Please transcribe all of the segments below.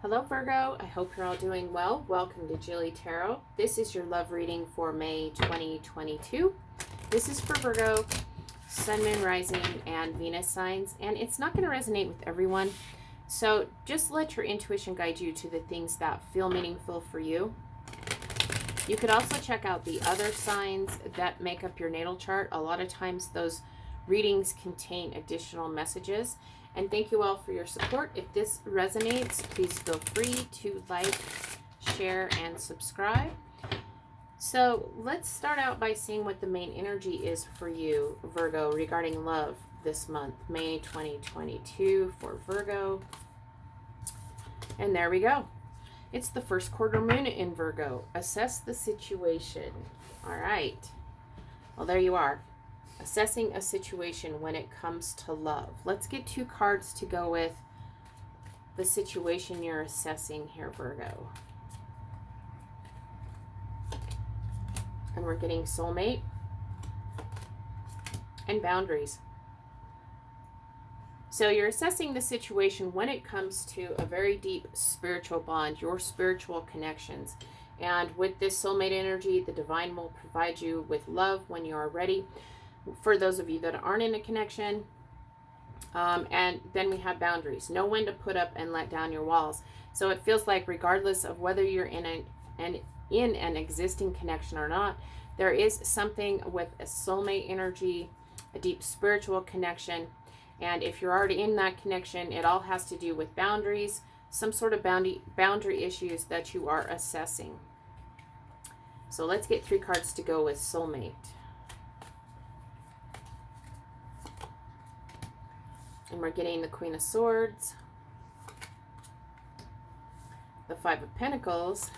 Hello Virgo, I hope you're all doing well. Welcome to JilleTarot. This is your love reading for May 2022. This is for Virgo, Sun, Moon, Rising, and Venus signs, and it's not going to resonate with everyone. So just let your intuition guide you to the things that feel meaningful for you. You could also check out the other signs that make up your natal chart. A lot of times those readings contain additional messages. And thank you all for your support. If this resonates, please feel free to like, share, and subscribe. So let's start out by seeing what the main energy is for you, Virgo, regarding love this month, May 2022 for Virgo. And there we go. It's the first quarter moon in Virgo. Assess the situation. All right. Well, there you are. Assessing a situation when it comes to love. Let's get two cards to go with the situation you're assessing here, Virgo. And we're getting soulmate and boundaries. So you're assessing the situation when it comes to a very deep spiritual bond, your spiritual connections. And with this soulmate energy, the divine will provide you with love when you are ready. For those of you that aren't in a connection, and then we have boundaries. Know when to put up and let down your walls. So it feels like regardless of whether you're in an existing connection or not, there is something with a soulmate energy, a deep spiritual connection. And if you're already in that connection, it all has to do with boundaries, some sort of boundary issues that you are assessing. So let's get three cards to go with soulmate. And we're getting the Queen of Swords, the Five of Pentacles,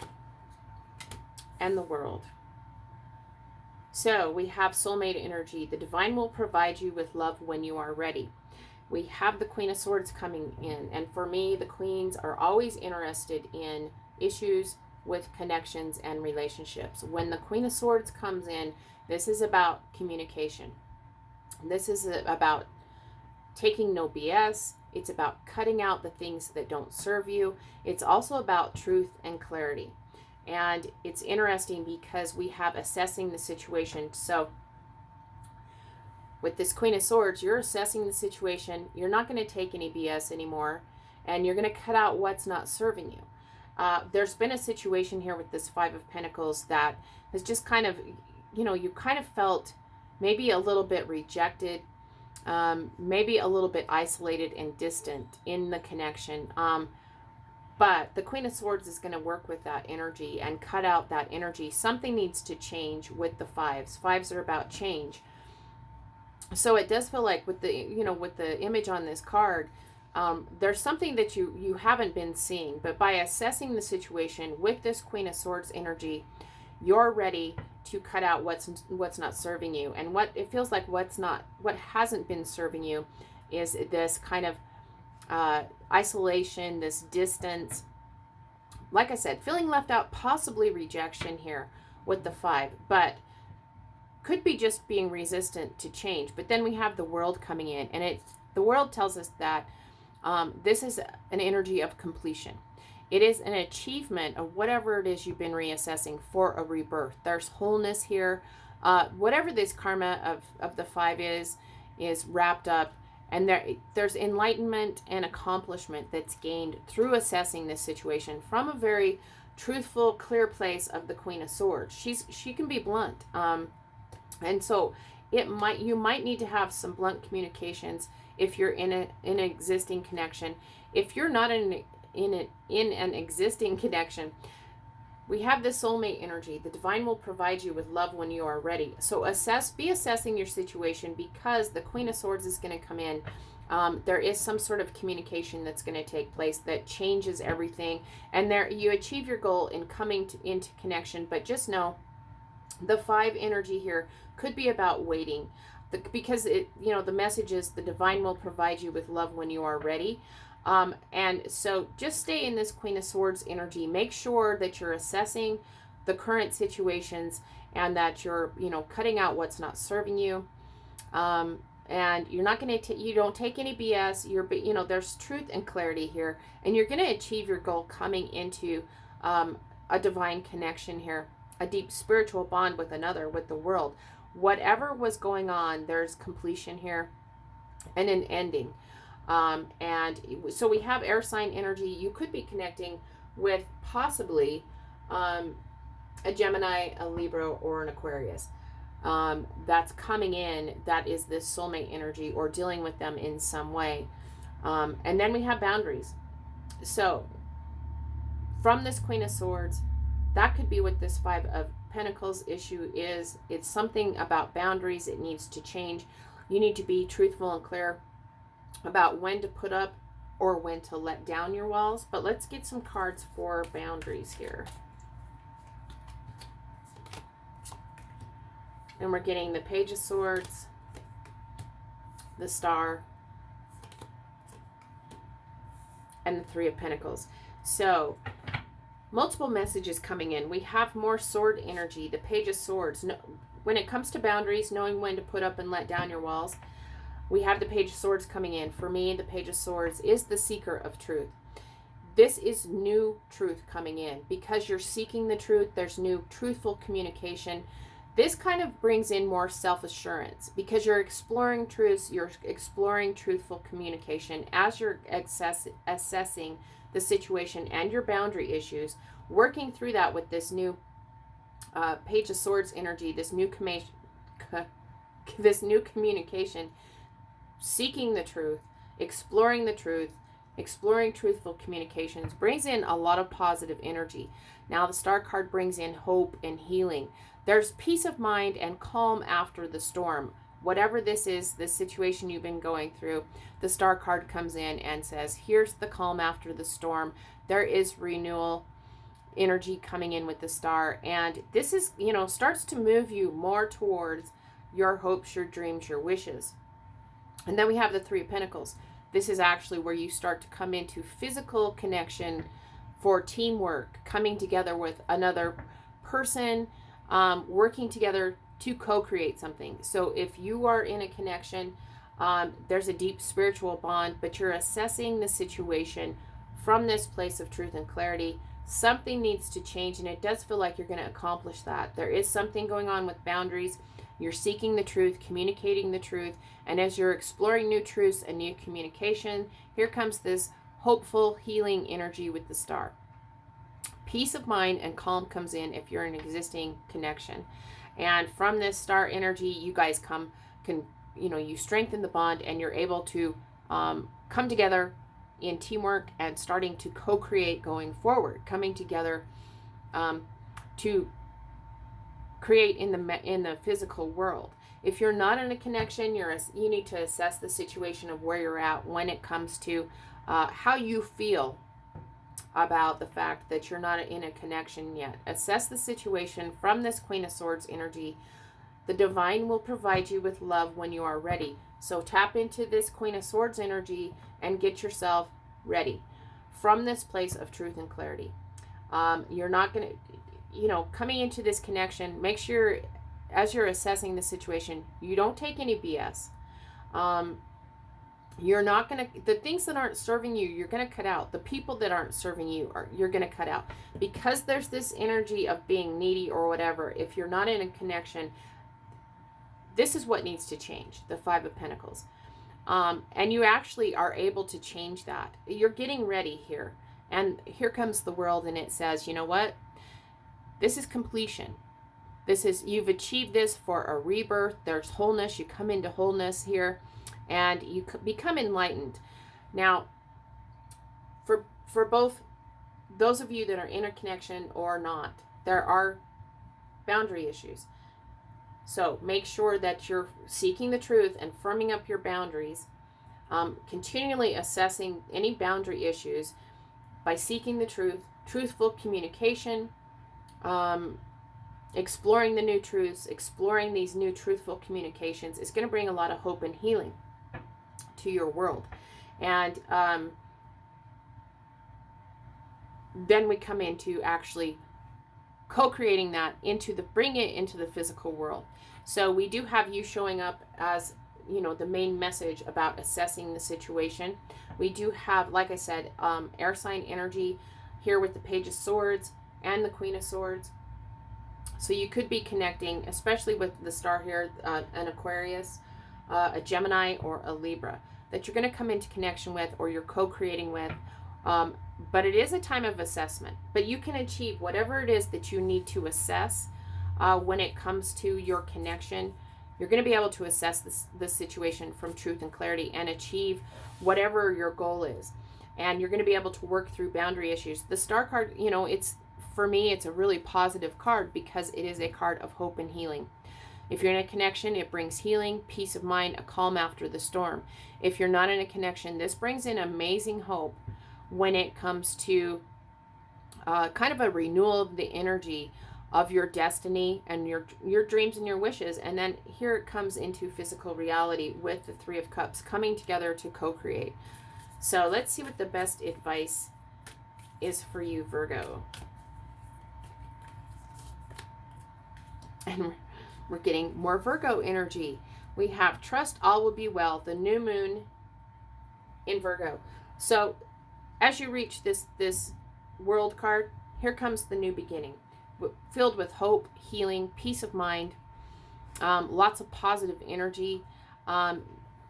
and the World. So we have soulmate energy. The divine will provide you with love when you are ready. We have the Queen of Swords coming in. And for me, the queens are always interested in issues with connections and relationships. When the Queen of Swords comes in, this is about communication. This is about taking no BS. It's about cutting out the things that don't serve you. It's also about truth and clarity. And it's interesting because we have assessing the situation. So with this Queen of Swords, you're assessing the situation. You're not going to take any BS anymore. And you're going to cut out what's not serving you. There's been a situation here with this Five of Pentacles that has just kind of, you kind of felt maybe a little bit rejected. Maybe a little bit isolated and distant in the connection. But the Queen of Swords is going to work with that energy and cut out that energy. Something needs to change with the fives. Fives are about change. So it does feel like with the image on this card, there's something that you haven't been seeing. But by assessing the situation with this Queen of Swords energy, you're ready to cut out what's not serving you. And what it feels like what hasn't been serving you is this kind of isolation, this distance. Like I said, feeling left out, possibly rejection here with the five, but could be just being resistant to change. But then we have the World coming in, and the World tells us that this is an energy of completion. It is an achievement of whatever it is you've been reassessing for a rebirth. There's wholeness here. Whatever this karma of the five is wrapped up. And there's enlightenment and accomplishment that's gained through assessing this situation from a very truthful, clear place of the Queen of Swords. She can be blunt. And so you might need to have some blunt communications if you're in an existing connection. If you're not in an existing connection, we have this soulmate energy. The divine will provide you with love when you are ready. So be assessing your situation because the Queen of Swords is going to come in. There is some sort of communication that's going to take place that changes everything. And there you achieve your goal in coming into connection. But just know the five energy here could be about waiting. Because the message is the divine will provide you with love when you are ready. And so just stay in this Queen of Swords energy. Make sure that you're assessing the current situations and that you're, cutting out what's not serving you. and you're not going to, you don't take any BS. There's truth and clarity here, and you're going to achieve your goal coming into a divine connection here, a deep spiritual bond with another, with the world. Whatever was going on, there's completion here and an ending. And so we have air sign energy. You could be connecting with possibly a Gemini, a Libra, or an Aquarius. That's coming in, that is this soulmate energy, or dealing with them in some way. And then we have boundaries. So from this Queen of Swords, that could be what this Five of Pentacles issue is. It's something about boundaries. It needs to change. You need to be truthful and clear about when to put up or when to let down your walls. But let's get some cards for boundaries here. And we're getting the Page of Swords, the Star, and the Three of Pentacles. So, multiple messages coming in. We have more sword energy, the Page of Swords. When it comes to boundaries, knowing when to put up and let down your walls, we have the Page of Swords coming in. For me, the Page of Swords is the seeker of truth. This is new truth coming in. Because you're seeking the truth, there's new truthful communication. This kind of brings in more self-assurance because you're exploring truths, you're exploring truthful communication as you're assessing the situation and your boundary issues, working through that with this new Page of Swords energy, this new communication, seeking the truth, exploring truthful communications, brings in a lot of positive energy. Now the Star card brings in hope and healing. There's peace of mind and calm after the storm. Whatever this is, this situation you've been going through, the Star card comes in and says, here's the calm after the storm. There is renewal energy coming in with the Star. And this is, starts to move you more towards your hopes, your dreams, your wishes. And then we have the Three of Pentacles. This is actually where you start to come into physical connection for teamwork, coming together with another person, working together to co-create something. So if you are in a connection, there's a deep spiritual bond, but you're assessing the situation from this place of truth and clarity. Something needs to change, and it does feel like you're going to accomplish that. There is something going on with boundaries. You're seeking the truth, communicating the truth, and as you're exploring new truths and new communication, here comes this hopeful, healing energy with the Star. Peace of mind and calm comes in if you're in an existing connection. And from this Star energy, you guys you strengthen the bond, and you're able to come together in teamwork and starting to co-create going forward, coming together to create in the physical world. If you're not in a connection, you need to assess the situation of where you're at when it comes to how you feel about the fact that you're not in a connection yet. Assess the situation from this Queen of Swords energy. The divine will provide you with love when you are ready. So tap into this Queen of Swords energy and get yourself ready from this place of truth and clarity. You're not going to, coming into this connection, make sure as you're assessing the situation, you don't take any BS. You're not going to, the things that aren't serving you, you're going to cut out. The people that aren't serving you, you're going to cut out. Because there's this energy of being needy or whatever, if you're not in a connection, this is what needs to change, the Five of Pentacles. And you actually are able to change that. You're getting ready here. And here comes the world, and it says, you know what? This is completion. You've achieved this for a rebirth. There's wholeness. You come into wholeness here. And you become enlightened. Now, for both those of you that are in a connection or not, there are boundary issues. So make sure that you're seeking the truth and firming up your boundaries, continually assessing any boundary issues by seeking the truth, truthful communication, exploring the new truths, exploring these new truthful communications is going to bring a lot of hope and healing to your world. And then we come into actually co-creating that bring it into the physical world. So we do have you showing up as the main message about assessing the situation. We do have, like I said, air sign energy here with the Page of Swords and the Queen of Swords. So you could be connecting, especially with the star here, an Aquarius, a Gemini, or a Libra, that you're going to come into connection with, or you're co-creating with. But it is a time of assessment. But you can achieve whatever it is that you need to assess when it comes to your connection. You're going to be able to assess this situation from truth and clarity and achieve whatever your goal is. And you're going to be able to work through boundary issues. The star card, for me, it's a really positive card because it is a card of hope and healing. If you're in a connection, it brings healing, peace of mind, a calm after the storm. If you're not in a connection, this brings in amazing hope when it comes to kind of a renewal of the energy of your destiny and your dreams and your wishes. And then here it comes into physical reality with the Three of Cups coming together to co-create. So let's see what the best advice is for you, Virgo. And we're getting more Virgo energy. We have trust all will be well, the new moon in Virgo. So as you reach this world card, here comes the new beginning, filled with hope, healing, peace of mind, lots of positive energy,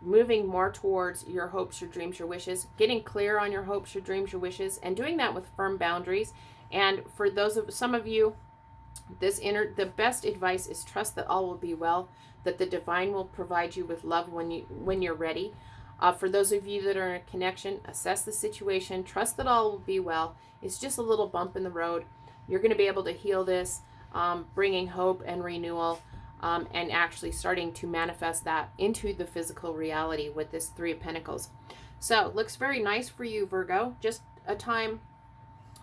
moving more towards your hopes, your dreams, your wishes, getting clear on your hopes, your dreams, your wishes, and doing that with firm boundaries. And for some of you, the best advice is trust that all will be well, that the divine will provide you with love when you're ready. For those of you that are in a connection, assess the situation, trust that all will be well. It's just a little bump in the road. You're going to be able to heal this, bringing hope and renewal, and actually starting to manifest that into the physical reality with this Three of Pentacles. So looks very nice for you, Virgo. Just a time,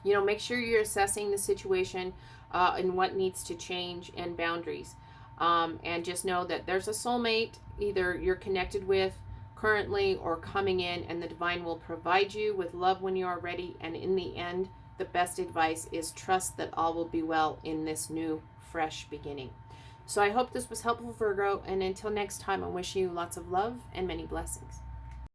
make sure you're assessing the situation and what needs to change and boundaries. And just know that there's a soulmate, either you're connected with currently or coming in, and the divine will provide you with love when you are ready. And in the end, the best advice is trust that all will be well in this new, fresh beginning. So I hope this was helpful, Virgo. And until next time, I wish you lots of love and many blessings.